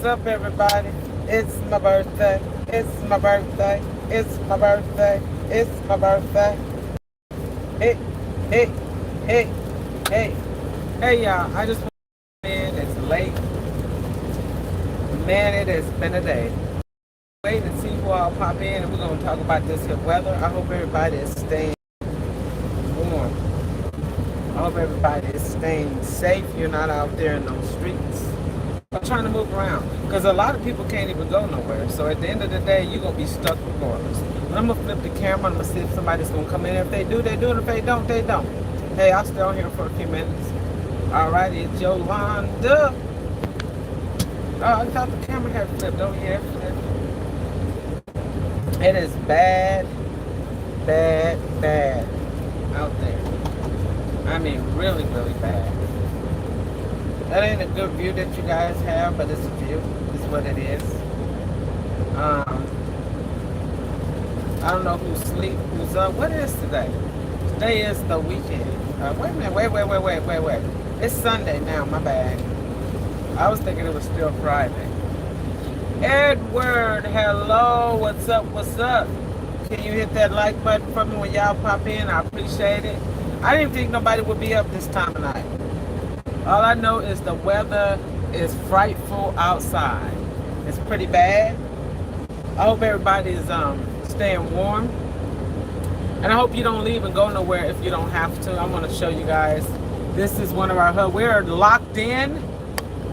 up, everybody? It's my birthday. It's my birthday. It's my birthday. It's my birthday. Hey, hey, hey, hey. Hey, y'all. I just want to in. It's late. Man, it has been a day. Wait and see who all pop in, and we're going to talk about this here weather. I hope everybody is staying warm. I hope everybody is staying safe. You're not out there in those streets. I'm trying to move around because a lot of people can't even go nowhere. So at the end of the day, you're going to be stuck regardless. But I'm going to flip the camera. I'm going to see if somebody's going to come in. If they do, they do. And if they don't, they don't. Hey, I'll stay on here for a few minutes. All right, it's Yolanda. Oh, I thought the camera had flipped. Oh, yeah, it flipped. It is bad, bad, bad out there. I mean, really, really bad. That ain't a good view that you guys have, but it's a view. It's what it is. I don't know who's asleep, who's up. What is today? Today is the weekend. Wait a minute. Wait. It's Sunday now. My bad. I was thinking it was still Friday. Edward, hello. What's up? What's up? Can you hit that like button for me when y'all pop in? I appreciate it. I didn't think nobody would be up this time of night. All I know is the weather is frightful outside. It's pretty bad. I hope everybody is staying warm. And I hope you don't leave and go nowhere if you don't have to. I'm going to show you guys. This is one of our hubs. We're locked in.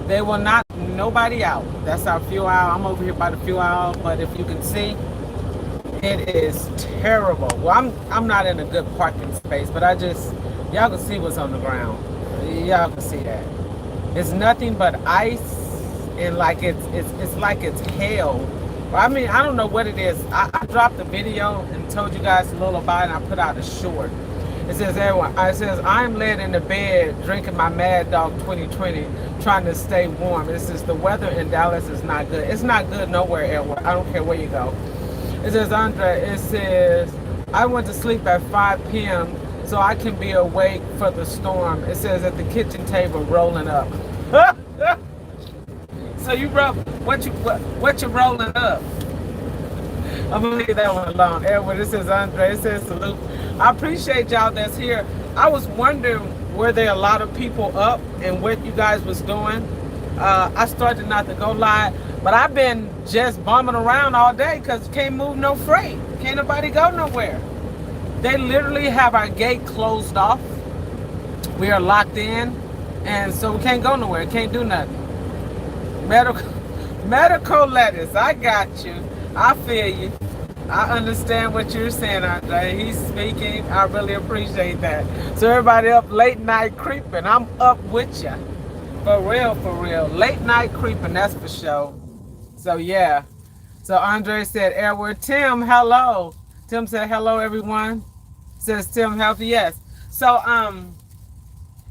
They will not, nobody out. That's our fuel aisle. I'm over here by the fuel aisle. But if you can see, it is terrible. Well, I'm not in a good parking space, but y'all can see what's on the ground. Y'all can see that. It's nothing but ice, and like it's like it's hell. I mean, I don't know what it is. I dropped a video and told you guys a little about it, and I put out a short. It says, I'm laying in the bed drinking my Mad Dog 2020, trying to stay warm. It says the weather in Dallas is not good. It's not good nowhere, Edward. I don't care where you go. It says, Andre, it says, I went to sleep at 5 p.m. so I can be awake for the storm. It says at the kitchen table rolling up. So you what you rolling up? I'm gonna leave that one alone. Edward, it says Andre, it says salute. I appreciate y'all that's here. I was wondering, were there a lot of people up and what you guys was doing? I started not to go live, but I've been just bumming around all day because can't move no freight. Can't nobody go nowhere. They literally have our gate closed off. We are locked in, and so we can't go nowhere. Can't do nothing. Medical lettuce. I got you. I feel you. I understand what you're saying, Andre. He's speaking. I really appreciate that. So everybody up late night creeping. I'm up with you. For real, for real. Late night creeping, that's for sure. So yeah. So Andre said, Edward, Tim, hello. Tim said, hello, everyone. Says Tim, healthy, yes. So,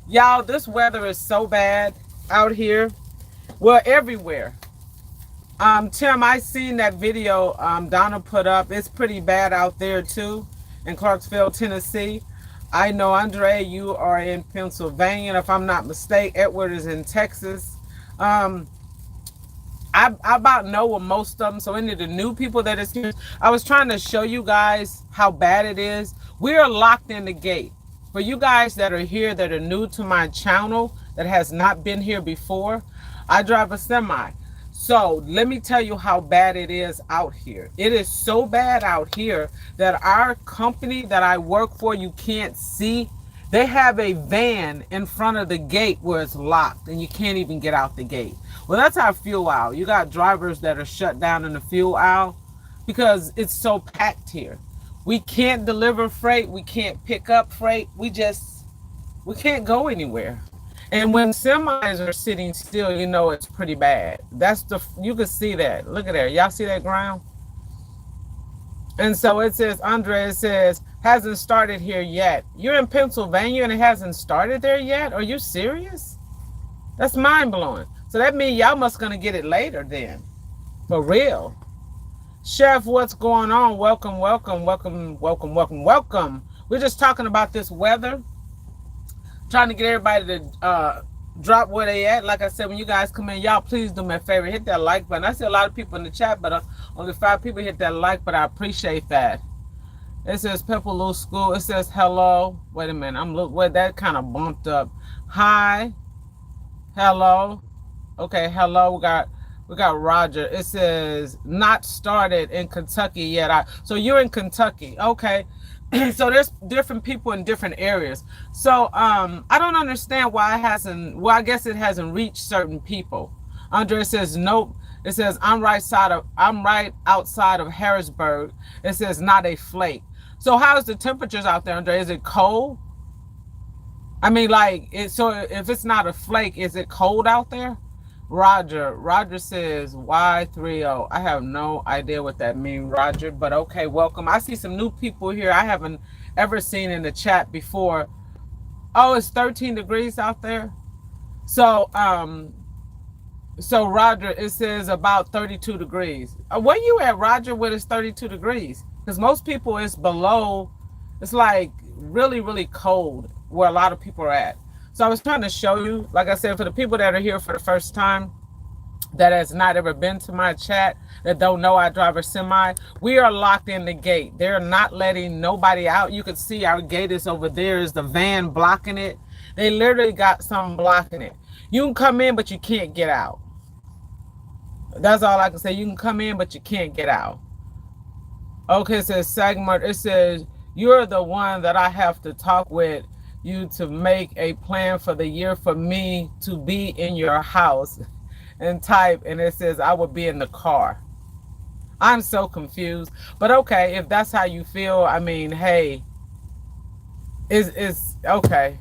y'all, this weather is so bad out here. Well, everywhere. Tim, I seen that video Donna put up. It's pretty bad out there too, in Clarksville, Tennessee. I know, Andre, you are in Pennsylvania, if I'm not mistaken. Edward is in Texas. I about know most of them, so any of the new people that is here, I was trying to show you guys how bad it is. We are locked in the gate. For you guys that are here that are new to my channel, that has not been here before, I drive a semi. So let me tell you how bad it is out here. It is so bad out here that our company that I work for, you can't see. They have a van in front of the gate where it's locked and you can't even get out the gate. Well, that's our fuel aisle. You got drivers that are shut down in the fuel aisle because it's so packed here. We can't deliver freight. We can't pick up freight. We can't go anywhere. And when semis are sitting still, you know it's pretty bad. You can see that. Look at there. Y'all see that ground? And so it says, Andre, it says, hasn't started here yet. You're in Pennsylvania and it hasn't started there yet? Are you serious? That's mind-blowing. So that means y'all must gonna get it later then. For real. Chef, what's going on? Welcome, welcome, welcome, welcome, welcome, welcome. We're just talking about this weather. Trying to get everybody to drop where they at. Like I said, when you guys come in, y'all please do me a favor, hit that like button. I see a lot of people in the chat, but only 5 people hit that like, but I appreciate that. It says Pepperloo School. It says hello. Wait a minute. I'm look. Wait, that kind of bumped up. Hi. Hello. Okay. Hello. We got Roger. It says not started in Kentucky yet. So you're in Kentucky. Okay. So there's different people in different areas. So I don't understand why it hasn't. Well, I guess it hasn't reached certain people. Andre says nope. It says I'm right outside of Harrisburg. It says not a flake. So how's the temperatures out there, Andre? Is it cold? I mean, like, so if it's not a flake, is it cold out there? Roger says Y30. I have no idea what that means, Roger, but okay, welcome. I see some new people here I haven't ever seen in the chat before. Oh, it's 13 degrees out there. So Roger, it says about 32 degrees. Where you at, Roger, when it's 32 degrees? Because most people it's below, it's like really, really cold where a lot of people are at. So I was trying to show you, like I said, for the people that are here for the first time, that has not ever been to my chat, that don't know I drive a semi, we are locked in the gate. They're not letting nobody out. You can see our gate is over there. Is the van blocking it? They literally got something blocking it. You can come in, but you can't get out. That's all I can say. You can come in, but you can't get out. Okay, it says Sagmart. It says, you're the one that I have to talk with you to make a plan for the year for me to be in your house and type. And it says, I will be in the car. I'm so confused. But okay, if that's how you feel, I mean, hey, it's okay.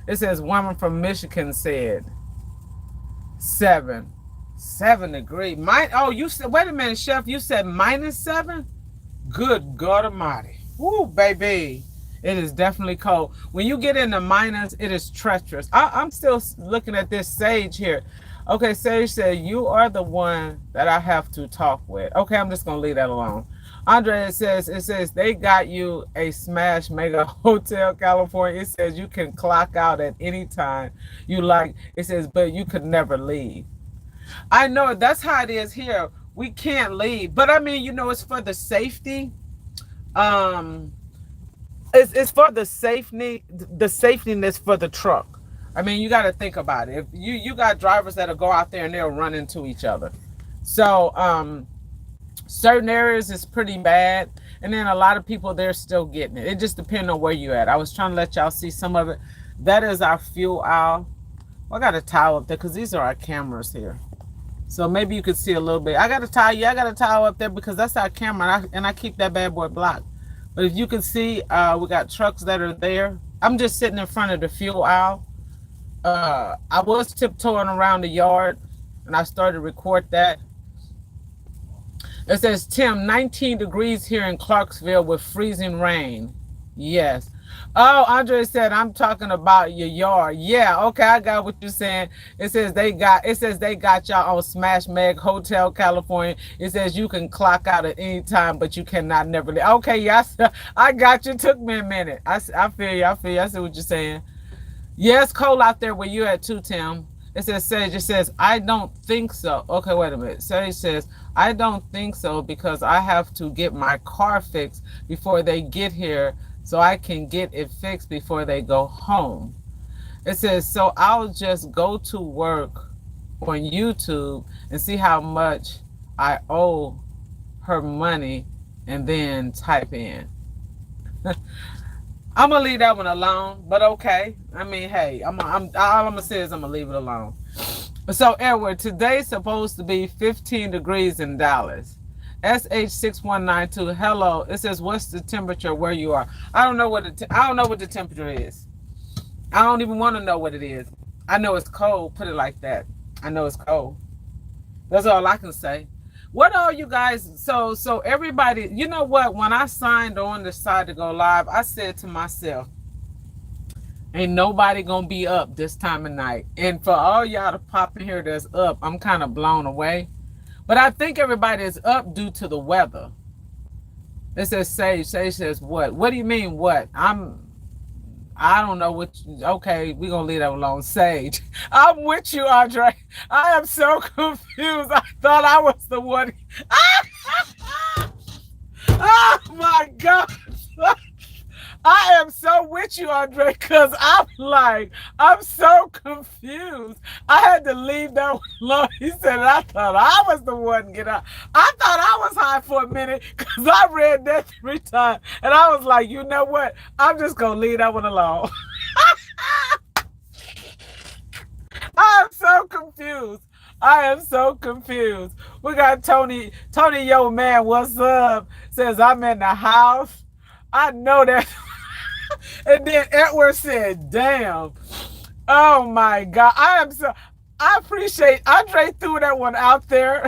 It says, woman from Michigan said 7 degrees. Oh, you said, wait a minute, Chef, you said -7? Good God Almighty. Woo, baby. It is definitely cold. When you get into minus, it is treacherous. I'm still looking at this Sage here. Okay, Sage said, you are the one that I have to talk with. Okay, I'm just going to leave that alone. Andre, it says, they got you a smash mega hotel, California. It says you can clock out at any time you like. It says, but you could never leave. I know that's how it is here. We can't leave. But I mean, you know, it's for the safety. It's for the safetyness for the truck. I mean, you got to think about it. If you got drivers that'll go out there and they'll run into each other. So certain areas is pretty bad, and then a lot of people, they're still getting it. It just depends on where you at. I was trying to let y'all see some of it. That is our fuel aisle. Well, I got a towel up there because these are our cameras here. So maybe you could see a little bit. I got a towel. Yeah, I got a towel up there because that's our camera, and I keep that bad boy blocked. But if you can see, we got trucks that are there. I'm just sitting in front of the fuel aisle. I was tiptoeing around the yard, and I started to record that. It says, Tim, 19 degrees here in Clarksville with freezing rain. Yes. Oh, Andre said, I'm talking about your yard. Yeah, okay, I got what you're saying. It says they got y'all on Smash Meg Hotel, California. It says you can clock out at any time, but you cannot never leave. Okay, yes, I got you. It took me a minute. I feel you. I see what you're saying. Yeah, it's cold out there where you at too, Tim. It says, Sage, it says, I don't think so. Okay, wait a minute. Sage says, I don't think so because I have to get my car fixed before they get here so I can get it fixed before they go home. It says, so I'll just go to work on YouTube and see how much I owe her money and then type in. I'm gonna leave that one alone, but okay. I mean, hey, all I'm gonna say is I'm gonna leave it alone. So, Edward, today's supposed to be 15 degrees in Dallas. SH6192. Hello. It says, what's the temperature where you are? I don't know what the temperature is. I don't even want to know what it is. I know it's cold. Put it like that. I know it's cold. That's all I can say. What are you guys? So everybody, you know what? When I signed on decided to go live, I said to myself, ain't nobody gonna be up this time of night. And for all y'all to pop in here that's up, I'm kind of blown away. But I think everybody is up due to the weather. It says Sage. Sage says what? What do you mean what? I don't know what. Okay, we're gonna leave that alone. Sage, I'm with you, Andre. I am so confused. I thought I was the one. Oh my God. I am so with you, Andre, because I'm like, I'm so confused. I had to leave that one alone. He said, I thought I was the one get out. I thought I was high for a minute because I read that 3 times. And I was like, you know what? I'm just going to leave that one alone. I'm so confused. I am so confused. We got Tony. Tony, yo, man, what's up? Says, I'm in the house. I know that. And then Edward said, damn. Oh my God. I appreciate Andre threw that one out there.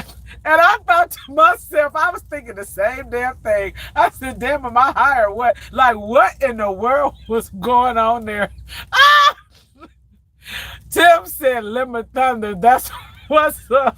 And I thought to myself, I was thinking the same damn thing. I said, damn, am I high or what? Like, what in the world was going on there? Ah! Tim said, Lemon Thunder, that's what's up.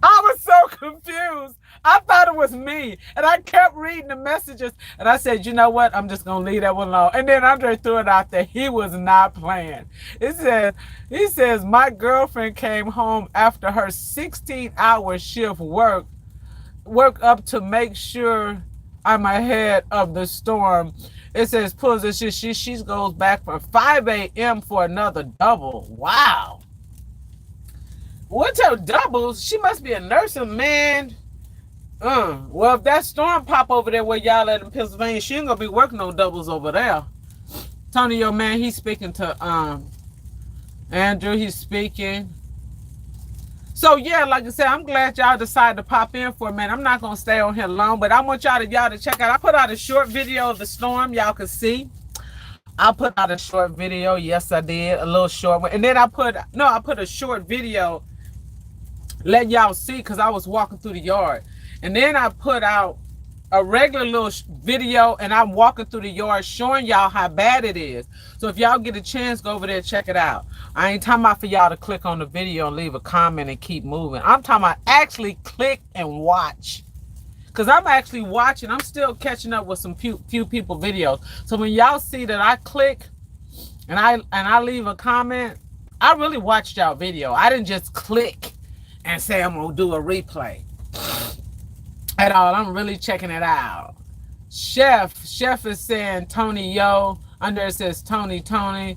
I was so confused. I thought it was me. And I kept reading the messages. And I said, you know what? I'm just going to leave that one alone. And then Andre threw it out there. He was not playing. He says, my girlfriend came home after her 16-hour shift work up to make sure I'm ahead of the storm. It says, pulls this shit. She goes back for 5 a.m. for another double. Wow. What's her doubles? She must be a nursing man. Well, if that storm pop over there where y'all at in Pennsylvania, she ain't gonna be working on doubles over there. Tony, yo, man, he's speaking to Andrew. He's speaking. So yeah, like I said, I'm glad y'all decided to pop in for a minute. I'm not gonna stay on here long, but I want y'all to check out. I put out a short video of the storm. Y'all can see. I put out a short video. Yes, I did. A little short one. And then I put a short video letting y'all see because I was walking through the yard. And then I put out a regular little video and I'm walking through the yard showing y'all how bad it is. So if y'all get a chance, go over there and check it out. I ain't talking about for y'all to click on the video and leave a comment and keep moving. I'm talking about actually click and watch. Because I'm actually watching. I'm still catching up with some few people videos. So when y'all see that I click and I leave a comment, I really watched y'all video. I didn't just click and say I'm going to do a replay at all. I'm really checking it out. Chef is saying Tony, yo. Under it says Tony. Tony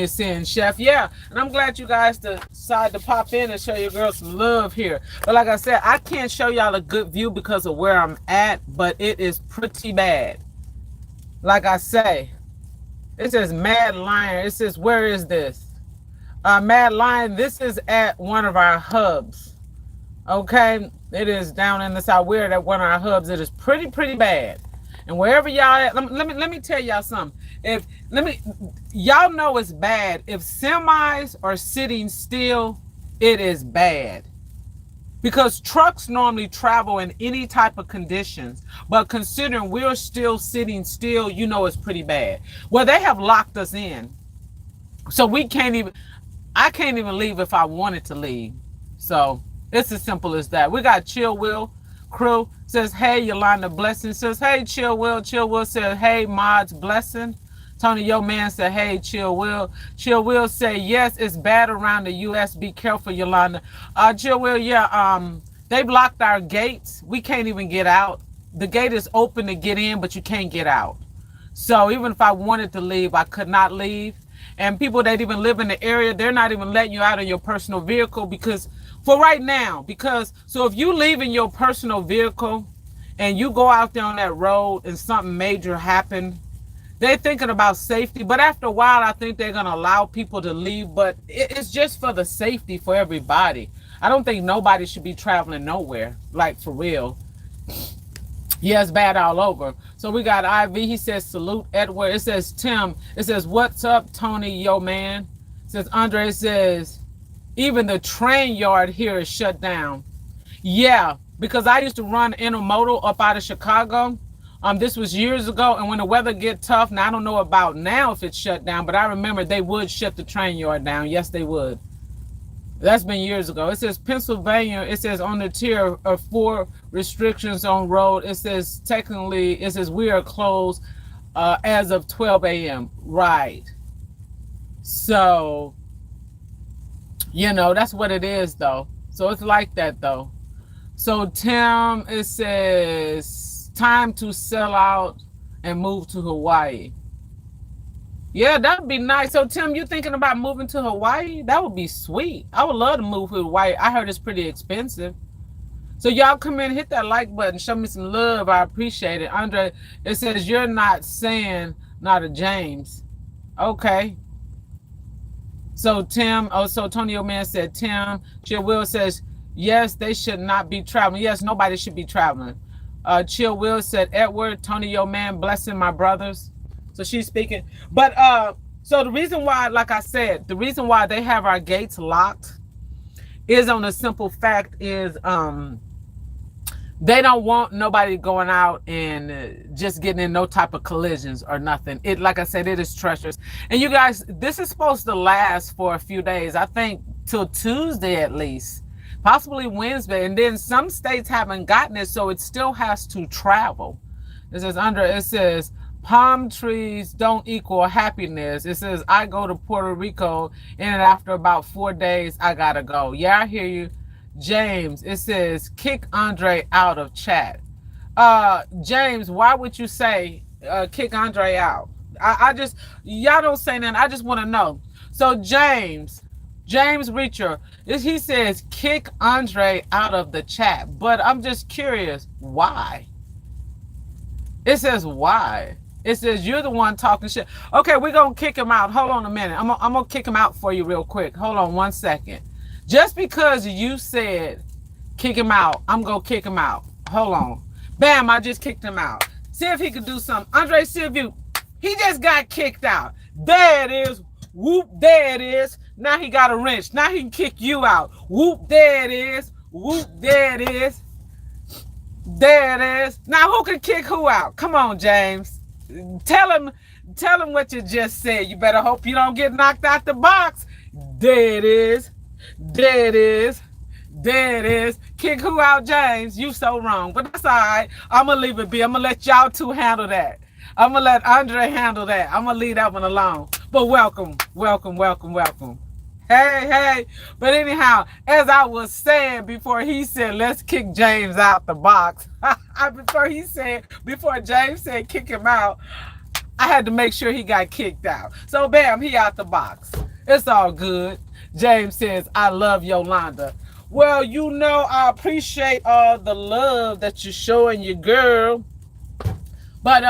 is saying Chef. Yeah, and I'm glad you guys decided to pop in and show your girls some love here. But like I said, I can't show y'all a good view because of where I'm at, but it is pretty bad. Like I say, it says Mad Lion. It says, where is this? Mad Lion, this is at one of our hubs. Okay, it is down in the south. We're at one of our hubs. It is pretty bad. And wherever y'all at, let me tell y'all something. Y'all know it's bad. If semis are sitting still, it is bad. Because trucks normally travel in any type of conditions. But considering we're still sitting still, you know it's pretty bad. Well, they have locked us in. So I can't even leave if I wanted to leave. So it's as simple as that. We got Chill Will Crew says, hey, Yolanda, blessing. Says, hey, Chill Will. Chill Will says, hey, mods, blessing. Tony, yo, man, said, hey, Chill Will. Chill Will say, yes, it's bad around the U.S. Be careful, Yolanda. Chill Will, yeah, they blocked our gates. We can't even get out. The gate is open to get in, but you can't get out. So even if I wanted to leave, I could not leave. And people that even live in the area, they're not even letting you out of your personal vehicle because for right now, so if you leave in your personal vehicle and you go out there on that road and something major happened, they're thinking about safety. But after a while, I think they're going to allow people to leave. But it's just for the safety for everybody. I don't think nobody should be traveling nowhere, like for real. Yeah, it's bad all over. So we got IV. He says, salute, Edward. It says, Tim. It says, what's up, Tony, yo, man. It says, Andre. It says, even the train yard here is shut down. Yeah, because I used to run intermodal up out of Chicago. This was years ago. And when the weather get tough, now I don't know about now if it's shut down, but I remember they would shut the train yard down. Yes, they would. That's been years ago. It says Pennsylvania. It says on the tier of 4 restrictions on road. It says technically, it says we are closed as of 12 a.m. Right. So, that's what it is, though. So it's like that, though. So, Tim, it says time to sell out and move to Hawaii. Yeah, that would be nice. So, Tim, you thinking about moving to Hawaii? That would be sweet. I would love to move to Hawaii. I heard it's pretty expensive. So, y'all come in, hit that like button, show me some love. I appreciate it. Andre, it says you're not saying not a James. Okay. So so Tonyo Man said, Tim, Chill Will says, yes, they should not be traveling. Yes, nobody should be traveling. Chill Will said, Edward, Tonyo Man, blessing my brothers. So she's speaking. But so the reason why, like I said, the reason why they have our gates locked is on a simple fact is they don't want nobody going out and just getting in no type of collisions or nothing. It, like I said, it is treacherous. And you guys, this is supposed to last for a few days. I think till Tuesday at least, possibly Wednesday. And then some states haven't gotten it, so it still has to travel. It says palm trees don't equal happiness. It says I go to Puerto Rico and after about 4 days I gotta go. Yeah, I hear you. James, it says kick Andre out of chat. James, why would you say kick Andre out? I just, y'all don't say nothing. I just want to know. So James Reacher, he says kick Andre out of the chat, but I'm just curious why. It says why. It says you're the one talking shit. Okay, we're gonna kick him out. Hold on a minute. I'm gonna kick him out for you real quick. Hold on 1 second. Just because you said kick him out, I'm going to kick him out. Hold on. Bam, I just kicked him out. See if he could do something. Andre Silvio, he just got kicked out. There it is. Whoop, there it is. Now he got a wrench. Now he can kick you out. Whoop, there it is. Whoop, there it is. There it is. Now who can kick who out? Come on, James. Tell him what you just said. You better hope you don't get knocked out the box. There it is. There it is. There it is. Kick who out, James? You so wrong. But that's all right. I'm going to leave it be. I'm going to let y'all two handle that. I'm going to let Andre handle that. I'm going to leave that one alone. But welcome. Hey. But anyhow, as I was saying before he said, let's kick James out the box. Before James said kick him out, I had to make sure he got kicked out. So bam, he out the box. It's all good. James says, I love Yolanda. Well, I appreciate all the love that you're showing your girl. But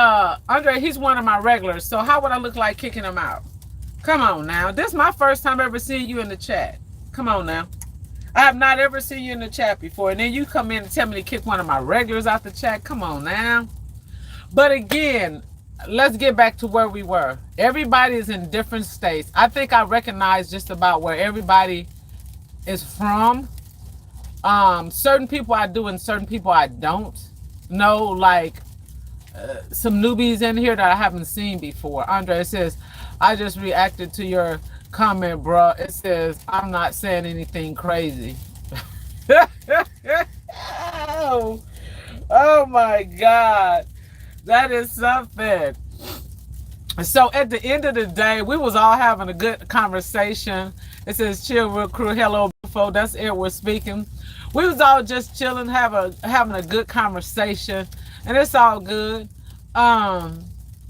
Andre, he's one of my regulars. So how would I look like kicking him out? Come on now. This is my first time ever seeing you in the chat. Come on now. I have not ever seen you in the chat before. And then you come in and tell me to kick one of my regulars out the chat. Come on now. But again, let's get back to where we were. Everybody is in different states. I think I recognize just about where everybody is from. Certain people I do and certain people I don't know, like some newbies in here that I haven't seen before. Andre says, I just reacted to your comment, bro. It says, I'm not saying anything crazy. Oh my God. That is something. So at the end of the day, we was all having a good conversation. It says, chill real crew. Hello, beautiful. That's Edward speaking. We was all just chilling, having a good conversation, and it's all good.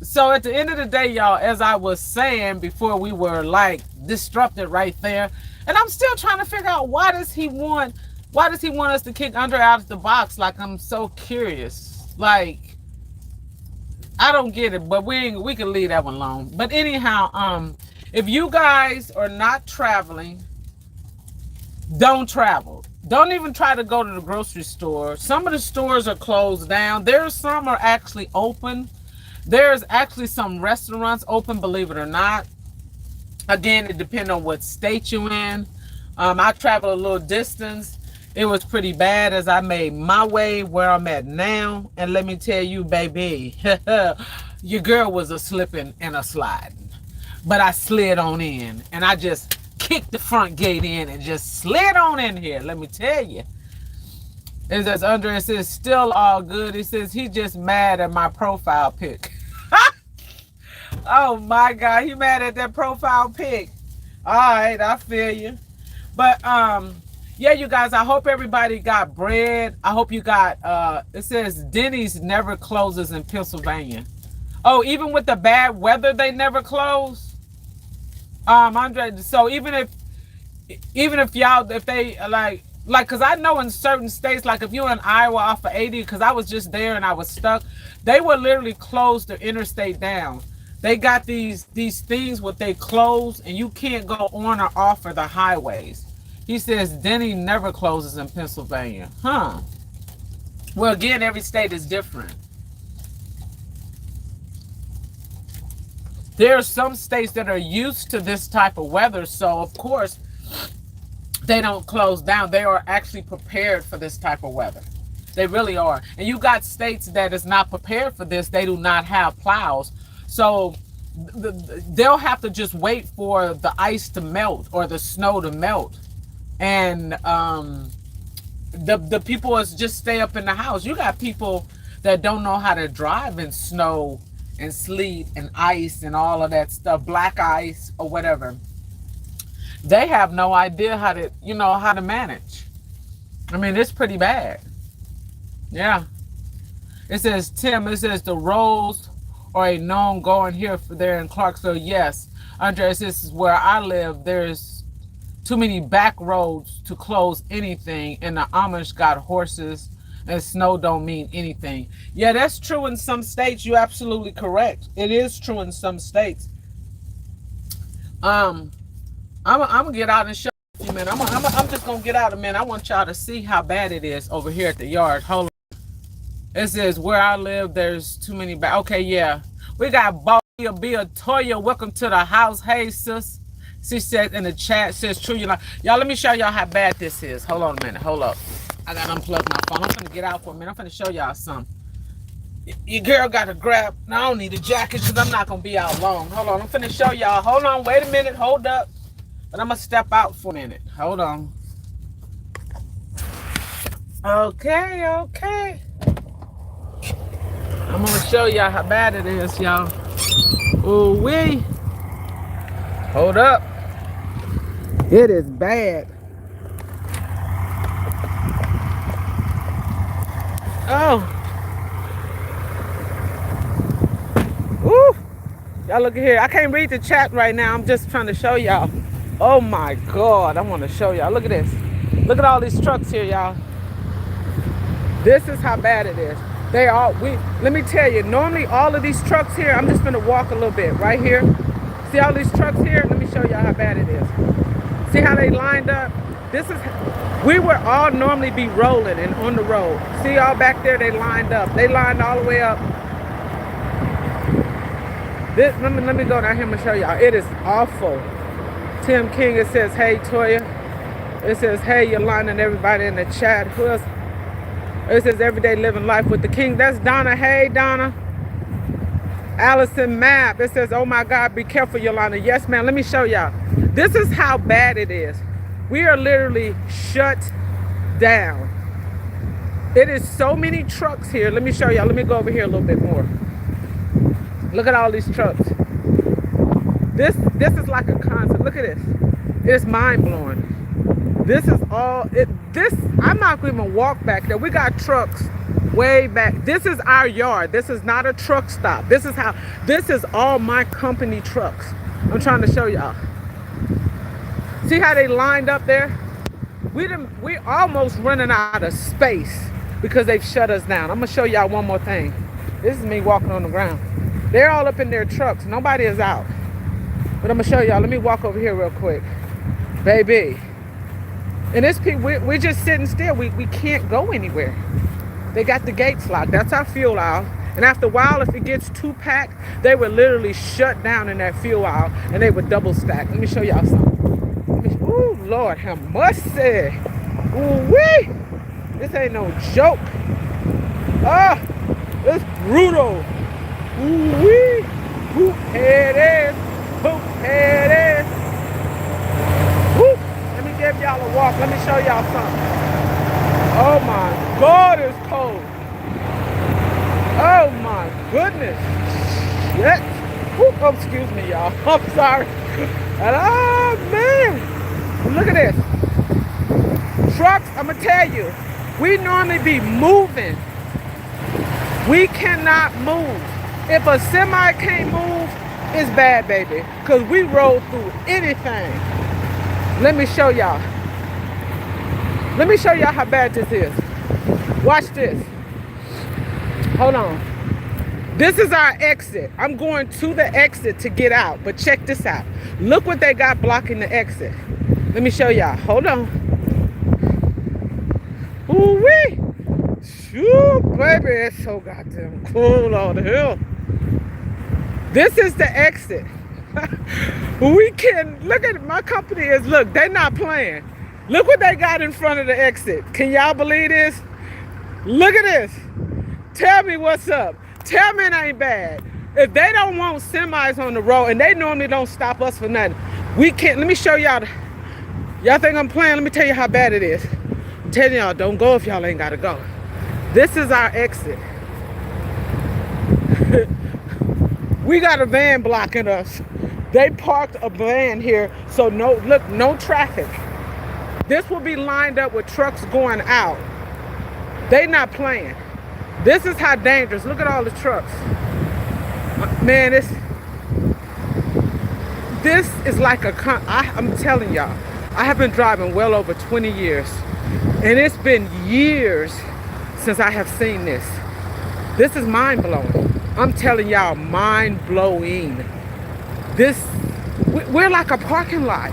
So at the end of the day, y'all, as I was saying before, we were like disrupted right there, and I'm still trying to figure out why does he want us to kick Andre out of the box? Like, I'm so curious. Like, I don't get it, but we can leave that one alone. But anyhow, if you guys are not traveling, don't travel. Don't even try to go to the grocery store. Some of the stores are closed down. Some are actually open. There's actually some restaurants open, believe it or not. Again, it depends on what state you're in. I traveled a little distance. It was pretty bad as I made my way where I'm at now. And let me tell you, baby, your girl was a slipping and a sliding. But I slid on in and I just kicked the front gate in and just slid on in here. Let me tell you. It says, Andre says, still all good. He says, he just mad at my profile pic. Oh my God, he mad at that profile pic. All right, I feel you. But yeah, you guys, I hope everybody got bread. I hope you got it says Denny's never closes in Pennsylvania. Oh, even with the bad weather, they never close. Andre, so even if y'all if they like because I know in certain states, like if you're in Iowa off of 80, because I was just there and I was stuck, they will literally close the interstate down. They got these things what they close and you can't go on or off of the highways. He says Denny never closes in Pennsylvania. Huh. Well, again, every state is different. There are some states that are used to this type of weather, so of course they don't close down. They are actually prepared for this type of weather. They really are. And you got states that is not prepared for this. They do not have plows. So they'll have to just wait for the ice to melt or the snow to melt. And the people is just stay up in the house. You got people that don't know how to drive in snow and sleet and ice and all of that stuff, black ice or whatever. They have no idea how to manage. I mean, it's pretty bad. Yeah. It says, Tim, it says the roads are a known going here for there in Clarksville. Yes. Andres, this is where I live. There's too many back roads to close anything, and the Amish got horses and snow don't mean anything. Yeah, that's true in some states. You're absolutely correct. It is true in some states. I'm gonna get out and show you, man. I'm just gonna get out a minute. I want y'all to see how bad it is over here at the yard. Hold on. It says where I live, there's too many back. Okay, yeah. We got Boya Toya. Welcome to the house. Hey, sis. She said in the chat, says true. Y'all, let me show y'all how bad this is. Hold on a minute. Hold up. I gotta unplug my phone. I'm gonna get out for a minute. I'm gonna show y'all something. Your girl got to grab. Now I don't need a jacket because I'm not gonna be out long. Hold on. I'm finna show y'all. Hold on. Wait a minute. Hold up. But I'm gonna step out for a minute. Hold on. Okay. I'm gonna show y'all how bad it is, y'all. Ooh wee. Hold up. It is bad. Oh. Woo. Y'all look at here. I can't read the chat right now. I'm just trying to show y'all. Oh my God. I want to show y'all. Look at this. Look at all these trucks here, y'all. This is how bad it is. Let me tell you, normally all of these trucks here, I'm just gonna walk a little bit right here. See all these trucks here? Let me show y'all how bad it is. See how they lined up? We would all normally be rolling and on the road. See y'all back there, they lined up. They lined all the way up. Let me go down here and show y'all. It is awful. Tim King, it says, hey, Toya. It says, hey, Yolanda and everybody in the chat. Who else? It says, everyday living life with the King. That's Donna. Hey, Donna. Allison Map. It says, oh my God, be careful, Yolanda. Yes, ma'am. Let me show y'all. This is how bad it is. We are literally shut down. It is so many trucks here. Let me show y'all. Let me go over here a little bit more. Look at all these trucks. This is like a concert. Look at this. It's mind blowing. This is all it. I'm not going to even walk back there. We got trucks way back. This is our yard. This is not a truck stop. This is all my company trucks. I'm trying to show y'all. See how they lined up there? We almost running out of space because they've shut us down. I'm gonna show y'all one more thing. This is me walking on the ground. They're all up in their trucks. Nobody is out. But I'm gonna show y'all. Let me walk over here real quick, baby. And this people, we're just sitting still. We can't go anywhere. They got the gates locked. That's our fuel aisle. And after a while, if it gets too packed, they would literally shut down in that fuel aisle and they would double stack. Let me show y'all something. Ooh, Lord have mercy. Ooh wee. This ain't no joke. Ah, it's brutal. Ooh wee. Whoop, here it is. Whoop, here it is. Whoop. Let me give y'all a walk. Let me show y'all something. Oh my God, it's cold. Oh my goodness. Shit. Whoop, Oh, excuse me, y'all. I'm sorry. And oh man, look at this. Trucks, I'm gonna tell you, we normally be moving. We cannot move. If a semi can't move, it's bad, baby. Cause we roll through anything. Let me show y'all. Let me show y'all how bad this is. Watch this. Hold on. This is our exit. I'm going to the exit to get out, but check this out. Look what they got blocking the exit. Let me show y'all. Hold on. Ooh-wee. Shoo, baby, it's so goddamn cool on the hill. This is the exit. We can, look at my company is, look, they're not playing. Look what they got in front of the exit. Can y'all believe this? Look at this. Tell me what's up. Tell me it ain't bad. If they don't want semis on the road, and they normally don't stop us for nothing, we can't. Let me show y'all. Y'all think I'm playing? Let me tell you how bad it is. I'm telling y'all, don't go if y'all ain't gotta go. This is our exit. We got a van blocking us. They parked a van here, so no, look, no traffic. This will be lined up with trucks going out. They not playing. This is how dangerous. Look at all the trucks. Man, this is like I'm telling y'all, I have been driving well over 20 years. And it's been years since I have seen this. This is mind-blowing. I'm telling y'all, mind-blowing. We're like a parking lot.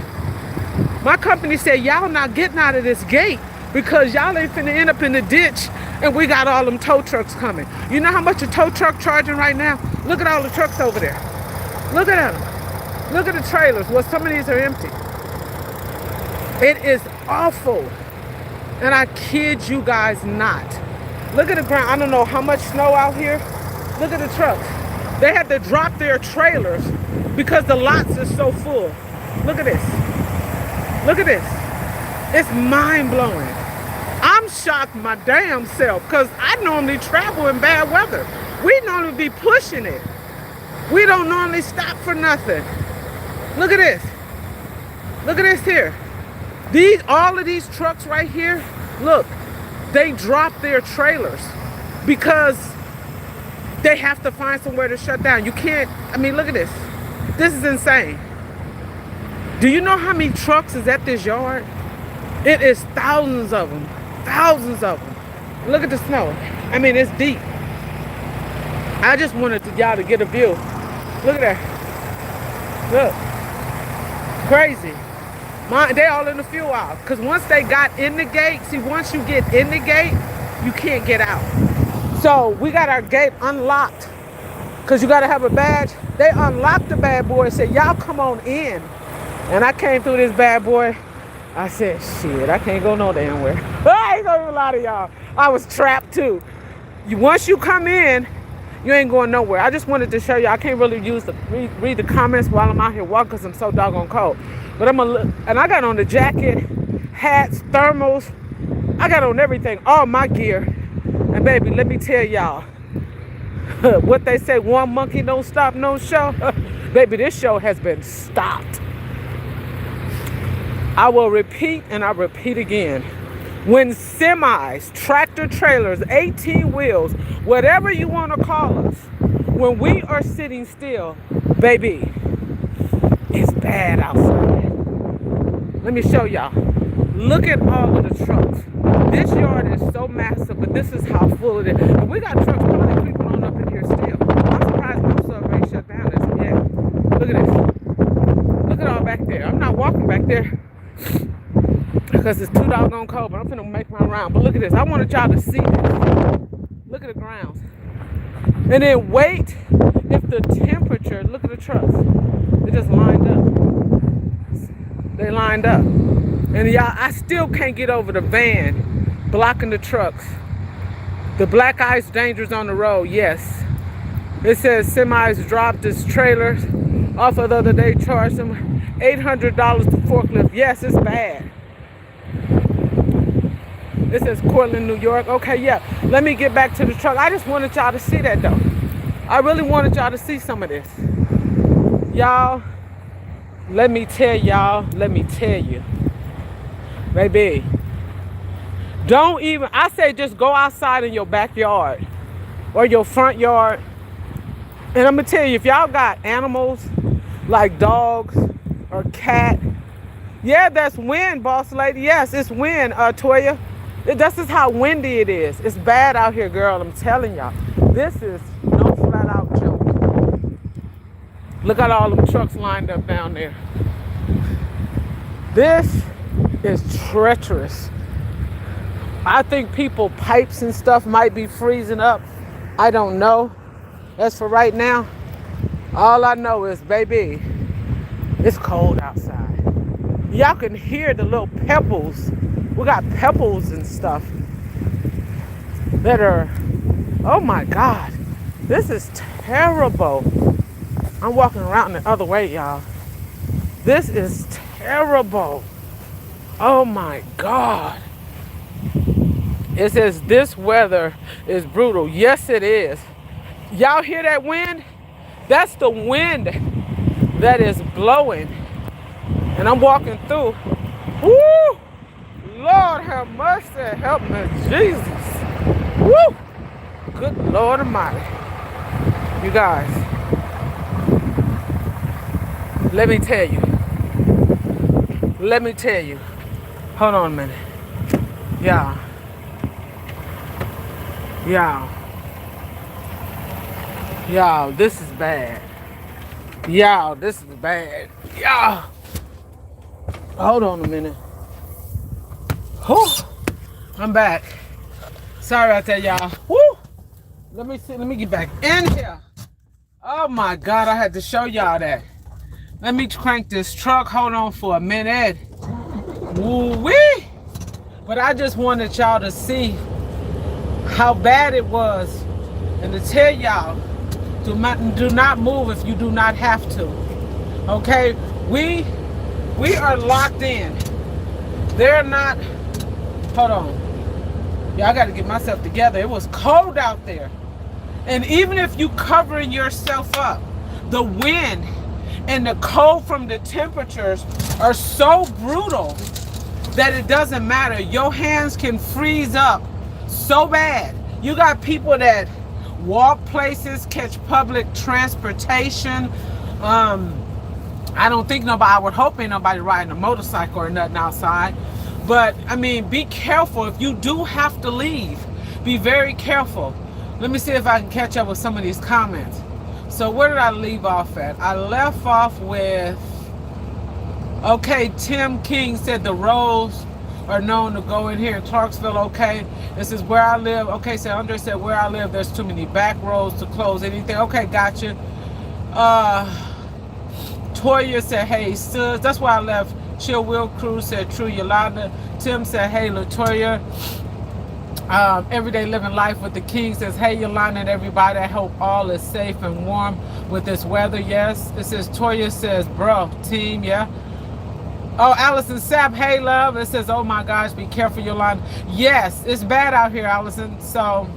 My company said, y'all not getting out of this gate because y'all ain't finna end up in the ditch and we got all them tow trucks coming. You know how much a tow truck charging right now? Look at all the trucks over there. Look at them. Look at the trailers. Well, some of these are empty. It is awful. And I kid you guys not. Look at the ground. I don't know how much snow out here. Look at the trucks. They had to drop their trailers because the lots are so full. Look at this. Look at this. It's mind-blowing. I'm shocked my damn self because I normally travel in bad weather. We normally be pushing it. We don't normally stop for nothing. Look at this. Look at this here. All of these trucks right here, look, they drop their trailers because they have to find somewhere to shut down. You can't, I mean, look at this. This is insane. Do you know how many trucks is at this yard? It is thousands of them. Thousands of them. Look at the snow. I mean, it's deep. I just wanted y'all to get a view. Look at that. Look. Crazy. They all in the fuel aisle. Because once they got in the gate, see, once you get in the gate, you can't get out. So we got our gate unlocked. Because you got to have a badge. They unlocked the bad boy and said, y'all come on in. And I came through this bad boy. I said, shit, I can't go no damn where. I ain't gonna lie to y'all. I was trapped too. Once you come in, you ain't going nowhere. I just wanted to show you. I can't really read the comments while I'm out here walking because I'm so doggone cold. But I'm gonna look, and I got on the jacket, hats, thermals. I got on everything, all my gear. And baby, let me tell y'all, what they say, one monkey don't stop no show. Baby, this show has been stopped. I will repeat and I repeat again. When semis, tractor trailers, 18 wheels, whatever you want to call us, when we are sitting still, baby, it's bad outside. Let me show y'all. Look at all of the trucks. This yard is so massive, but this is how full it is. And we got trucks probably creeping on up in here still. I'm surprised most of them ain't shut down as of yet. Look at this. Look at all back there. I'm not walking back there because it's too doggone cold, but I'm finna make my round. But look at this. I wanted y'all to see this. Look at the grounds. And then wait if the temperature, look at the trucks. They just lined up. They lined up. And y'all, I still can't get over the van blocking the trucks. The black ice dangers on the road, yes. It says semis dropped his trailers off of the other day, charged them $800 to forklift. Yes, it's bad. This is Cortland, New York. Okay, yeah. Let me get back to the truck. I just wanted y'all to see that, though. I really wanted y'all to see some of this. Y'all, let me tell you, baby, don't even, I say just go outside in your backyard or your front yard. And I'm gonna tell you, if y'all got animals like dogs or cat, yeah, that's wind, boss lady. Yes, it's wind, Toya. This is how windy it is. It's bad out here, girl. I'm telling y'all. This is no flat out joke. Look at all them trucks lined up down there. This is treacherous. I think people pipes and stuff might be freezing up. I don't know. As for right now, all I know is, baby, it's cold outside. Y'all can hear the little pebbles. We got pebbles and stuff that are, oh my God, this is terrible. I'm walking around the other way, y'all. This is terrible. Oh my God. It says this weather is brutal. Yes, it is. Y'all hear that wind? That's the wind that is blowing. And I'm walking through. Woo! Lord have mercy. Help me, Jesus. Woo! Good Lord Almighty. You guys, let me tell you. Hold on a minute. Y'all. Y'all, this is bad. Y'all, this is bad. Y'all. Hold on a minute. Whew. I'm back. Sorry about that, y'all. Woo! Let me get back in here. Oh my God, I had to show y'all that. Let me crank this truck. Hold on for a minute. Woo-wee! But I just wanted y'all to see how bad it was and to tell y'all, do not move if you do not have to. Okay? We are locked in. They're not, hold on. Yeah, I got to get myself together. It was cold out there. And even if you covering yourself up, the wind and the cold from the temperatures are so brutal that it doesn't matter. Your hands can freeze up so bad. You got people that walk places, catch public transportation. I don't think nobody, I would hope ain't nobody riding a motorcycle or nothing outside. But I mean, be careful. If you do have to leave, be very careful. Let me see if I can catch up with some of these comments. So where did I leave off at? I left off with, okay, Tim King said the roads are known to go in here in Clarksville. Okay, this is where I live. Okay, so Andre said where I live, there's too many back roads to close anything. Okay, gotcha. Toya said, hey, sis, that's why I left. Chill Will Cruz said, true, Yolanda. Tim said, hey, Latoya. Everyday Living Life with the King says, hey, Yolanda and everybody, I hope all is safe and warm with this weather. Yes. It says, Toya says, bro, team, yeah. Oh, Allison Sapp, hey, love. It says, oh, my gosh, be careful, Yolanda. Yes, it's bad out here, Allison. So,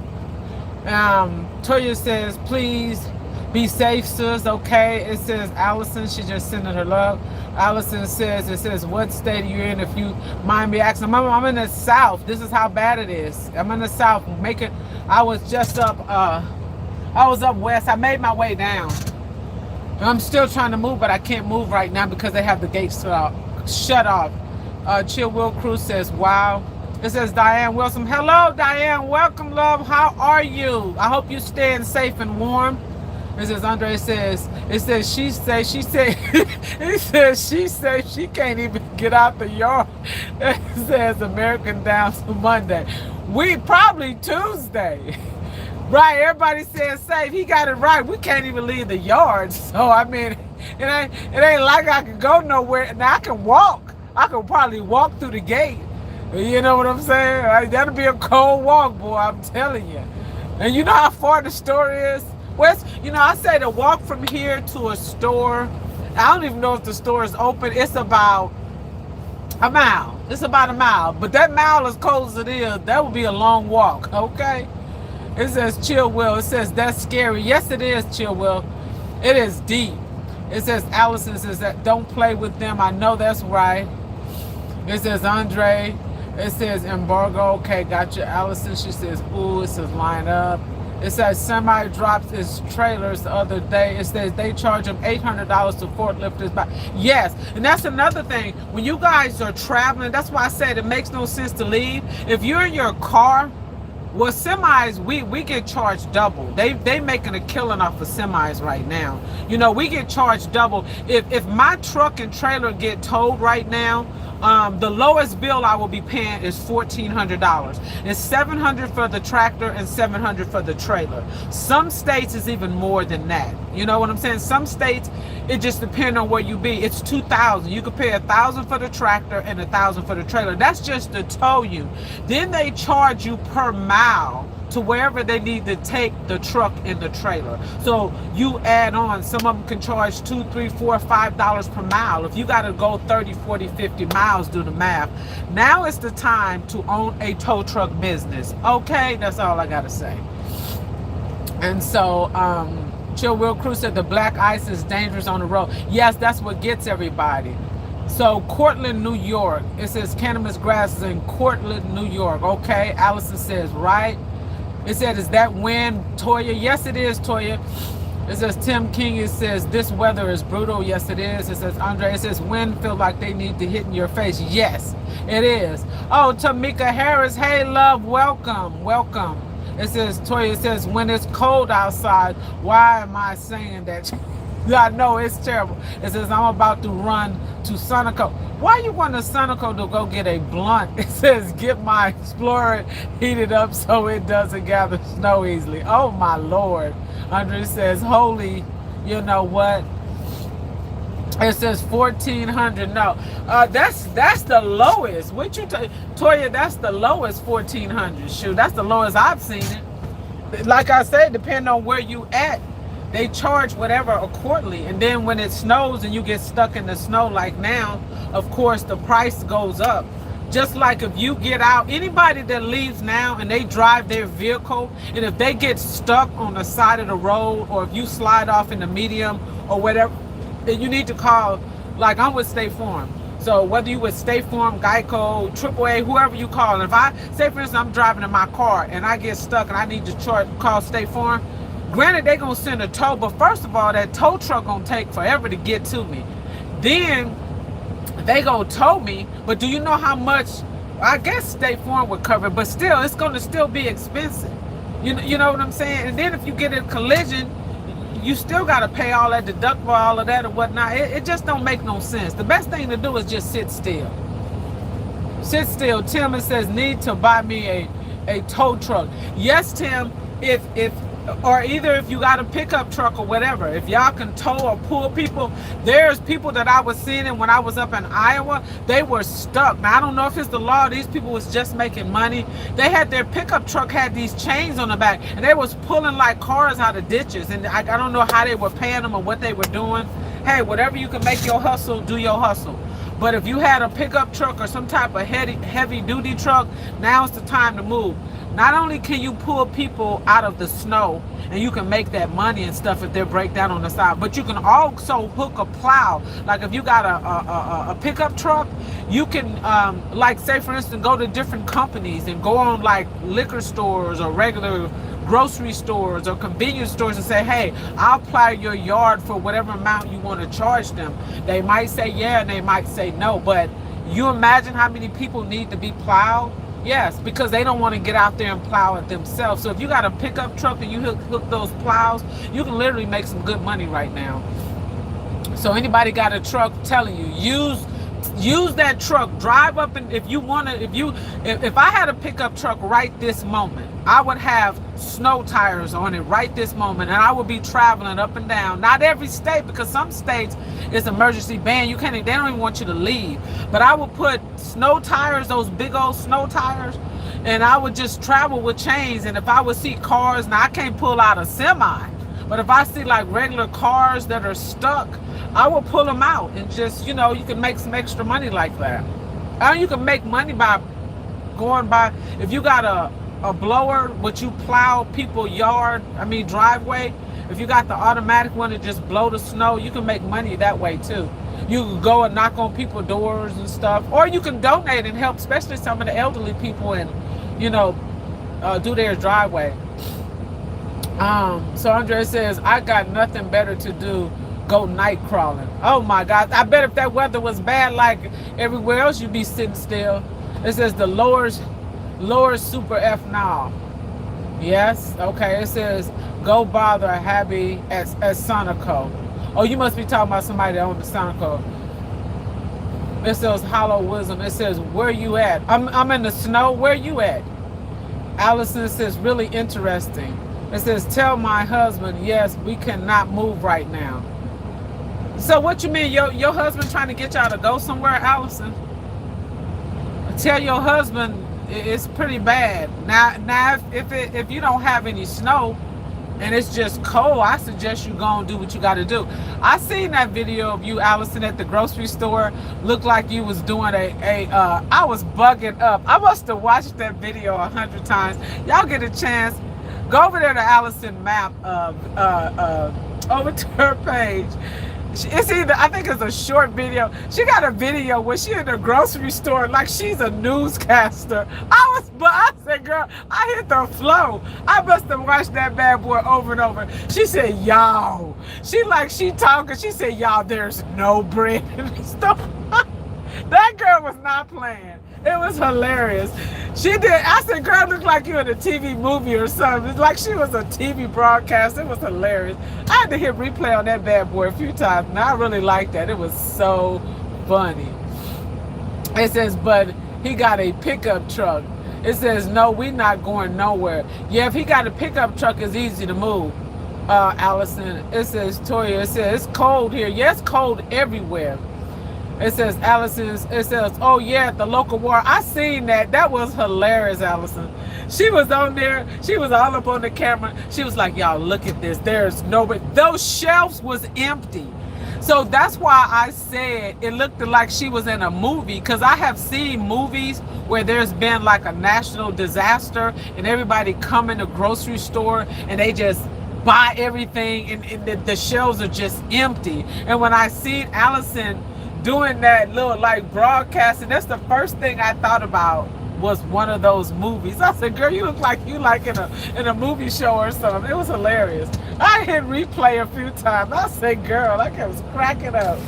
Toya says, please be safe, sis. Okay. It says, Allison, she just sending her love. Allison says, it says, what state are you in? If you mind me asking. I'm in the South. This is how bad it is. I'm in the South. I was just up, I was up west. I made my way down. I'm still trying to move, but I can't move right now because they have the gates shut off. Chill Will Cruz says, wow. It says, Diane Wilson. Hello, Diane. Welcome, love. How are you? I hope you're staying safe and warm. It says, Andre says, it says, she said, it says, she said she can't even get out the yard. It says, American Downs Monday. We probably Tuesday. Right, everybody says safe. He got it right. We can't even leave the yard. So, I mean, it ain't like I can go nowhere. Now, I can walk. I can probably walk through the gate. You know what I'm saying? Like, that'll be a cold walk, boy, I'm telling you. And you know how far the store is? Well, you know, I say to walk from here to a store, I don't even know if the store is open. It's about a mile. It's about a mile. But that mile, as cold as it is, that would be a long walk, okay? It says, Chill Will. It says, that's scary. Yes, it is, Chill Will. It is deep. It says Allison says that don't play with them. I know that's right. It says Andre. It says embargo. Okay, gotcha. Allison, she says, ooh, it says line up. It says semi drops his trailers the other day. It says they charge him $800 to forklift his back. Yes, and that's another thing. When you guys are traveling, that's why I said it makes no sense to leave. If you're in your car, well, semis, we get charged double. They making a killing off of semis right now. You know, we get charged double. If my truck and trailer get towed right now, the lowest bill I will be paying is $1,400. It's $700 for the tractor and $700 for the trailer. Some states is even more than that. You know what I'm saying? Some states, it just depends on where you be. It's $2,000. You could pay $1,000 for the tractor and $1,000 for the trailer. That's just to tow you. Then they charge you per mile to wherever they need to take the truck and the trailer. So you add on, some of them can charge $2, $3, $4, $5 per mile. If you got to go 30, 40, 50 miles, do the math. Now is the time to own a tow truck business. Okay, that's all I got to say. And so, Chill Will Crew said the black ice is dangerous on the road. Yes, that's what gets everybody. So Cortland, New York. It says cannabis grass is in Cortland, New York. Okay, Allison says right. It said, is that wind, Toya? Yes, it is, Toya. It says Tim King. It says this weather is brutal. Yes, it is. It says Andre. It says wind feel like they need to hit in your face. Yes, it is. Oh, Tamika Harris. Hey, love, welcome, welcome. It says Toya. It says when it's cold outside. Why am I saying that? I know it's terrible. It says I'm about to run to Sunoco. Why you going to Sunoco to go get a blunt? It says get my Explorer heated up so it doesn't gather snow easily. Oh my Lord. Andre says holy, you know what? It says 1,400. No, that's the lowest. What you Toya? That's the lowest 1,400. Shoot, that's the lowest I've seen it. Like I said, depending on where you at. They charge whatever accordingly, and then when it snows and you get stuck in the snow like now, of course the price goes up. Just like if you get out, anybody that leaves now and they drive their vehicle, and if they get stuck on the side of the road, or if you slide off in the medium or whatever, then you need to call, like I'm with State Farm. So whether you with State Farm, Geico, AAA, whoever you call, and if I, say for instance, I'm driving in my car and I get stuck and I need to call State Farm, granted, they're going to send a tow, but first of all, that tow truck going to take forever to get to me. Then they going to tow me, but do you know how much, I guess State Farm would cover it, but still, it's going to still be expensive. You know what I'm saying? And then if you get in a collision, you still got to pay all that deductible, all of that and whatnot. It just don't make no sense. The best thing to do is just sit still. Sit still. Tim, it says, need to buy me a tow truck. Yes, Tim, or either if you got a pickup truck or whatever, if y'all can tow or pull people. There's people that I was seeing when I was up in Iowa, they were stuck. Now I don't know if it's the law, these people was just making money. They had their pickup truck had these chains on the back and they was pulling like cars out of ditches, and I don't know how they were paying them or what they were doing. Hey, whatever you can make your hustle, do your hustle. But if you had a pickup truck or some type of heavy duty truck, now's the time to move. Not only can you pull people out of the snow and you can make that money and stuff if they break down on the side, but you can also hook a plow. Like if you got a pickup truck, you can, like say for instance, go to different companies and go on like liquor stores or regular grocery stores or convenience stores and say, hey, I'll plow your yard for whatever amount you want to charge them. They might say yeah and they might say no, but you imagine how many people need to be plowed? Yes, because they don't want to get out there and plow it themselves. So if you got a pickup truck and you hook those plows, you can literally make some good money right now. So anybody got a truck, telling you, use that truck, drive up, and if you want to, if I had a pickup truck right this moment, I would have snow tires on it right this moment, and I would be traveling up and down. Not every state, because some states it's emergency ban. You can't, they don't even want you to leave. But I would put snow tires, those big old snow tires, and I would just travel with chains. And if I would see cars, now I can't pull out a semi, but if I see like regular cars that are stuck, I will pull them out and just, you can make some extra money like that. And you can make money by going by, if you got a blower, but you plow people's driveway, If you got the automatic one to just blow the snow, you can make money that way too. You can go and knock on people's doors and stuff, or you can donate and help, especially some of the elderly people, and you know, do their driveway. So Andre says, I got nothing better to do. Go night crawling. Oh my God. I bet if that weather was bad like everywhere else, you'd be sitting still. It says the lower super F now. Yes. Okay. It says go bother Habby at Sonico. Oh, you must be talking about somebody that owns the Sonico. It says Hollow Wisdom. It says where you at? I'm in the snow. Where you at? Allison says really interesting. It says tell my husband yes we cannot move right now. So what you mean, your husband trying to get y'all to go somewhere, Allison? Tell your husband it's pretty bad. Now if you don't have any snow and it's just cold, I suggest you go and do what you got to do. I seen that video of you, Allison, at the grocery store. Looked like you was doing I was bugging up. I must have watched that video 100 times. Y'all get a chance, go over there to Allison Map, over to her page. It's either, I think it's a short video. She got a video where she in the grocery store like she's a newscaster. I said, girl, I hit the flow. I must have watched that bad boy over and over. She said, y'all. She talking. She said, y'all, there's no bread in the store. That girl was not playing. It was hilarious. She did. I said, girl, looked like you in a TV movie or something. It's like she was a TV broadcast. It was hilarious. I had to hit replay on that bad boy a few times, and I really liked that. It was so funny. It says, but he got a pickup truck. It says, no, we not going nowhere. Yeah, if he got a pickup truck, it's easy to move. Allison, it says, Toya, it says, it's cold here. Yeah, it's cold everywhere. It says, Allison, it says, oh yeah, at the local war. I seen that. That was hilarious, Allison. She was on there. She was all up on the camera. She was like, y'all, look at this. There's nobody. Those shelves was empty. So that's why I said it looked like she was in a movie, because I have seen movies where there's been like a national disaster and everybody come in the grocery store and they just buy everything and the shelves are just empty. And when I seen Allison doing that little like broadcasting, that's the first thing I thought about was one of those movies. I said, girl, you look like you like in a movie show or something. It was hilarious. I hit replay a few times. I said, girl, I was cracking up.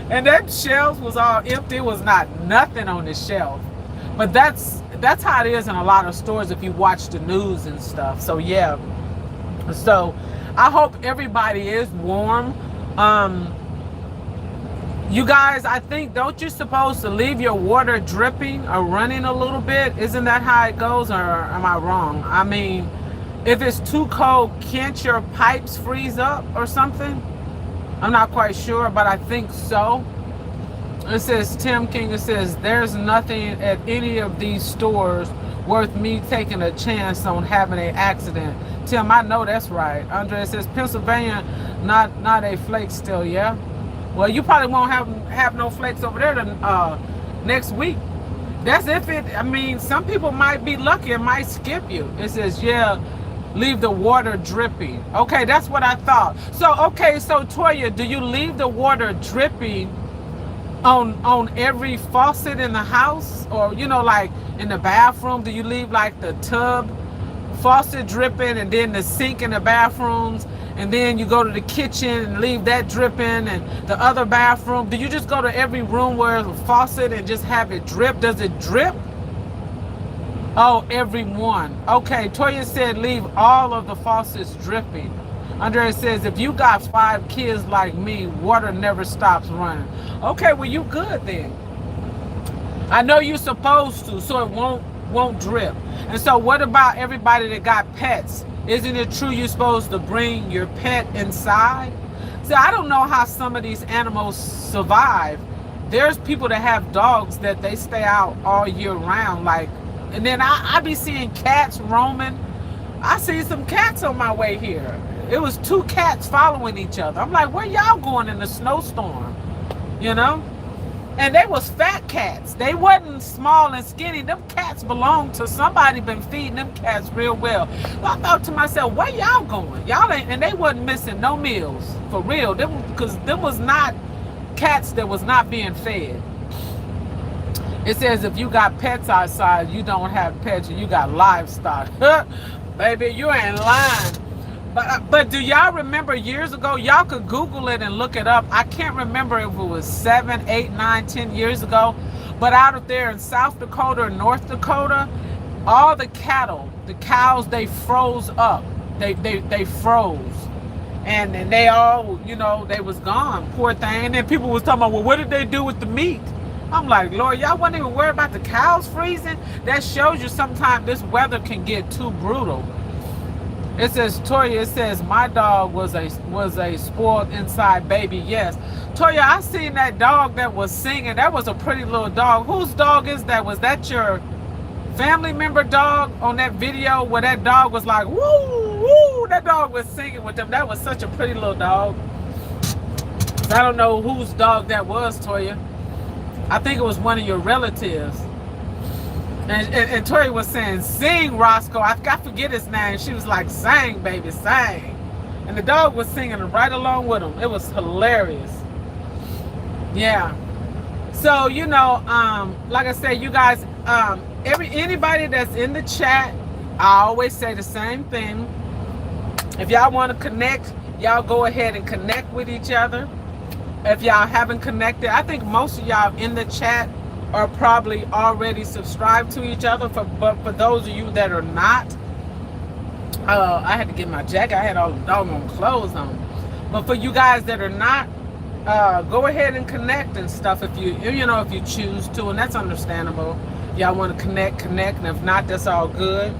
And that shelves was all empty. It was not nothing on the shelf. But that's how it is in a lot of stores if you watch the news and stuff. So yeah. So I hope everybody is warm. You guys, I think, don't you supposed to leave your water dripping or running a little bit? Isn't that how it goes, or am I wrong? I mean, if it's too cold, can't your pipes freeze up or something? I'm not quite sure, but I think so. It says, Tim King, it says, there's nothing at any of these stores worth me taking a chance on having an accident. Tim, I know that's right. Andre says, Pennsylvania, not a flake still, yeah? Well, you probably won't have no flakes over there next week. That's if it, I mean, some people might be lucky and might skip you. It says, yeah, leave the water dripping. Okay, that's what I thought. So, okay, so Toya, do you leave the water dripping on every faucet in the house? Or, you know, like in the bathroom, do you leave like the tub faucet dripping and then the sink in the bathrooms? And then you go to the kitchen and leave that dripping, and the other bathroom. Do you just go to every room where there's a faucet and just have it drip? Does it drip? Oh, every one. Okay, Toya said leave all of the faucets dripping. Andrea says, if you got 5 kids like me, water never stops running. Okay, well, you good then. I know you're supposed to, so it won't drip. And so what about everybody that got pets? Isn't it true you're supposed to bring your pet inside? See, I don't know how some of these animals survive. There's people that have dogs that they stay out all year round, like, and then I be seeing cats roaming. I see some cats on my way here. It was 2 cats following each other. I'm like, where y'all going in the snowstorm? You know? And they was fat cats. They wasn't small and skinny. Them cats belonged to somebody been feeding them cats real well. So I thought to myself, where y'all going? Y'all ain't, and they wasn't missing no meals. For real. Because them was not cats that was not being fed. It says if you got pets outside, you don't have pets, you got livestock. Baby, you ain't lying. But do y'all remember years ago? Y'all could Google it and look it up. I can't remember if it was 7, 8, 9, 10 years ago. But out of there in South Dakota or North Dakota, all the cattle, the cows, they froze up. They froze. And they all, you know, they was gone. Poor thing. And then people was talking about, well, what did they do with the meat? I'm like, Lord, y'all wasn't even worried about the cows freezing? That shows you sometimes this weather can get too brutal. It says, Toya, it says, my dog was a spoiled inside baby. Yes. Toya, I seen that dog that was singing. That was a pretty little dog. Whose dog is that? Was that your family member dog on that video where that dog was like, woo, woo? That dog was singing with them. That was such a pretty little dog. I don't know whose dog that was, Toya. I think it was one of your relatives. And Tori was saying, sing, Roscoe. I forget his name. She was like, sing, baby, sing. And the dog was singing right along with him. It was hilarious. Yeah. So, you know, like I said, you guys, anybody that's in the chat, I always say the same thing. If y'all want to connect, y'all go ahead and connect with each other. If y'all haven't connected, I think most of y'all in the chat are probably already subscribed to each other. But for those of you that are not, I had to get my jacket. I had all the doggone clothes on. But for you guys that are not, go ahead and connect and stuff if you choose to, and that's understandable. Y'all want to connect, and if not, that's all good.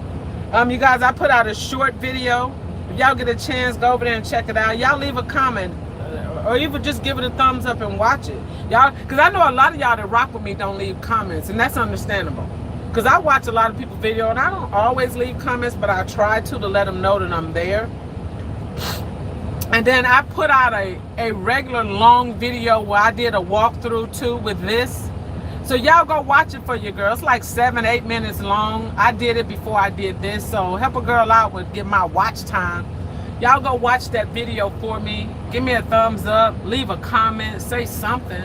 You guys, I put out a short video. If y'all get a chance, go over there and check it out. Y'all leave a comment. Or even just give it a thumbs up and watch it. Y'all, because I know a lot of y'all that rock with me don't leave comments, and that's understandable. Because I watch a lot of people's video, and I don't always leave comments, but I try to let them know that I'm there. And then I put out a regular long video where I did a walkthrough too with this. So y'all go watch it for your girl. It's like 7, 8 minutes long. I did it before I did this, so help a girl out with get my watch time. Y'all go watch that video for me. Give me a thumbs up. Leave a comment. Say something.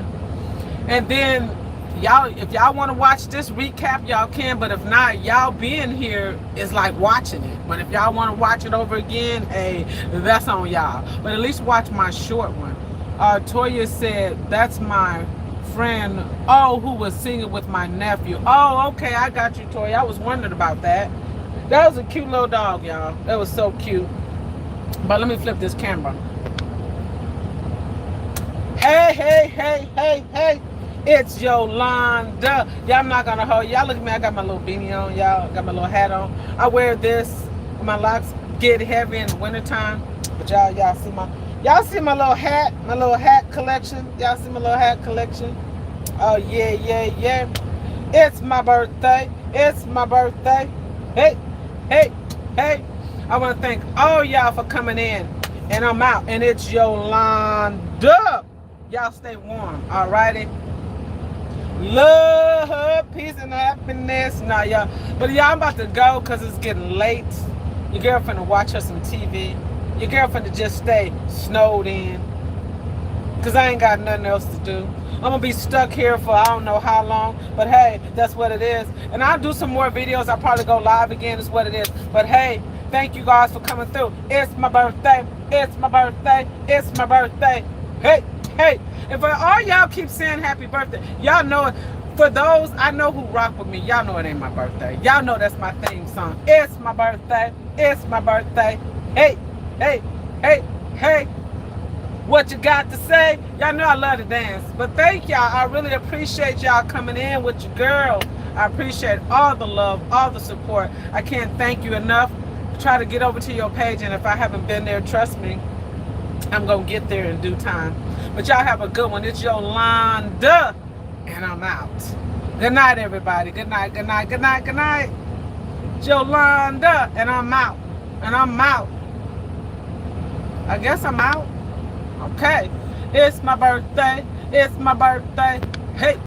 And then, y'all, if y'all want to watch this recap, y'all can. But if not, y'all being here is like watching it. But if y'all want to watch it over again, hey, that's on y'all. But at least watch my short one. Toya said, that's my friend, who was singing with my nephew. Oh, okay, I got you, Toya. I was wondering about that. That was a cute little dog, y'all. That was so cute. But let me flip this camera. Hey, hey, hey, hey, hey. It's Yolanda. Y'all, I'm not going to hold y'all. Look at me. I got my little beanie on, y'all. Got my little hat on. I wear this when my locks get heavy in the wintertime. But y'all see my little hat collection. Y'all see my little hat collection? Oh, yeah, yeah, yeah. It's my birthday. It's my birthday. Hey, hey, hey. I want to thank all y'all for coming in. And I'm out. And it's Yolanda. Y'all stay warm. Alrighty. Love, peace, and happiness. Nah, y'all. But y'all, I'm about to go because it's getting late. Your girlfriend to watch her some TV. Your girlfriend to just stay snowed in. Because I ain't got nothing else to do. I'm going to be stuck here for I don't know how long. But hey, that's what it is. And I'll do some more videos. I'll probably go live again. Is what it is. But hey, thank you guys for coming through. It's my birthday. It's my birthday. It's my birthday. Hey, hey. And for all y'all keep saying happy birthday, y'all know it. For those I know who rock with me, y'all know it ain't my birthday. Y'all know that's my theme song. It's my birthday. It's my birthday. Hey, hey, hey, hey. What you got to say? Y'all know I love to dance. But thank y'all. I really appreciate y'all coming in with your girl. I appreciate all the love, all the support. I can't thank you enough. Try to get over to your page, and if I haven't been there, trust me, I'm going to get there in due time. But y'all have a good one. It's Yolanda, and I'm out. Good night, everybody. Good night, good night, good night, good night. It's Yolanda, and I'm out. And I'm out. I guess I'm out. Okay. It's my birthday. It's my birthday. Hey.